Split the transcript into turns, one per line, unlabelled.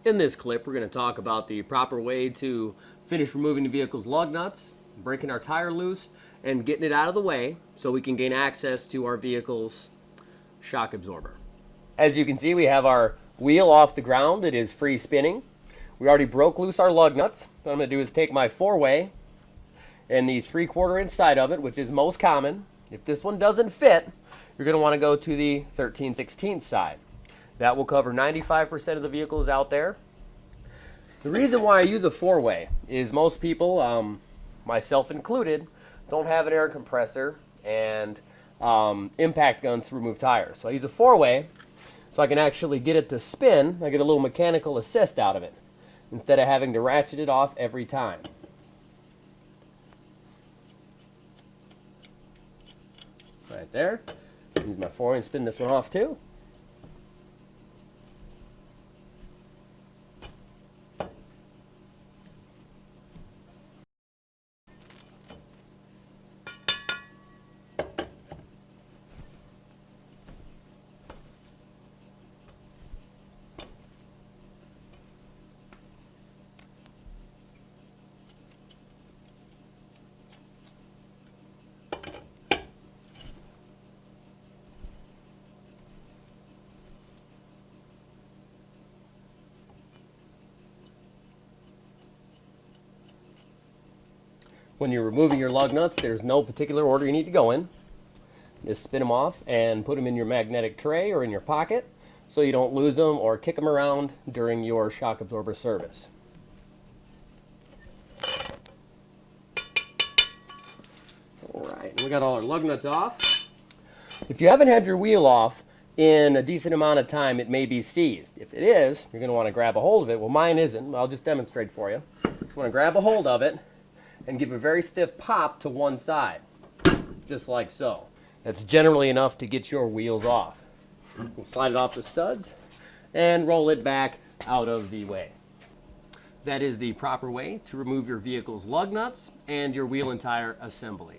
In this clip, we're going to talk about the proper way to finish removing the vehicle's lug nuts, breaking our tire loose, and getting it out of the way so we can gain access to our vehicle's shock absorber. As you can see, we have our wheel off the ground. It is free spinning. We already broke loose our lug nuts. What I'm going to do is take my 4-way and the 3/4 inch side of it, which is most common. If this one doesn't fit, you're going to want to go to the 13/16 side. That will cover 95% of the vehicles out there. The reason why I use a 4-way is most people, myself included, don't have an air compressor and impact guns to remove tires. So I use a 4-way so I can actually get it to spin. I get a little mechanical assist out of it instead of having to ratchet it off every time. Right there. Use my 4-way and spin this one off too. When you're removing your lug nuts, there's no particular order you need to go in. Just spin them off and put them in your magnetic tray or in your pocket so you don't lose them or kick them around during your shock absorber service. Alright, we got all our lug nuts off. If you haven't had your wheel off in a decent amount of time, it may be seized. If it is, you're going to want to grab a hold of it. Well, mine isn't. I'll just demonstrate for you. You want to grab a hold of it and give a very stiff pop to one side, just like so. That's generally enough to get your wheels off. We'll slide it off the studs and roll it back out of the way. That is the proper way to remove your vehicle's lug nuts and your wheel and tire assembly.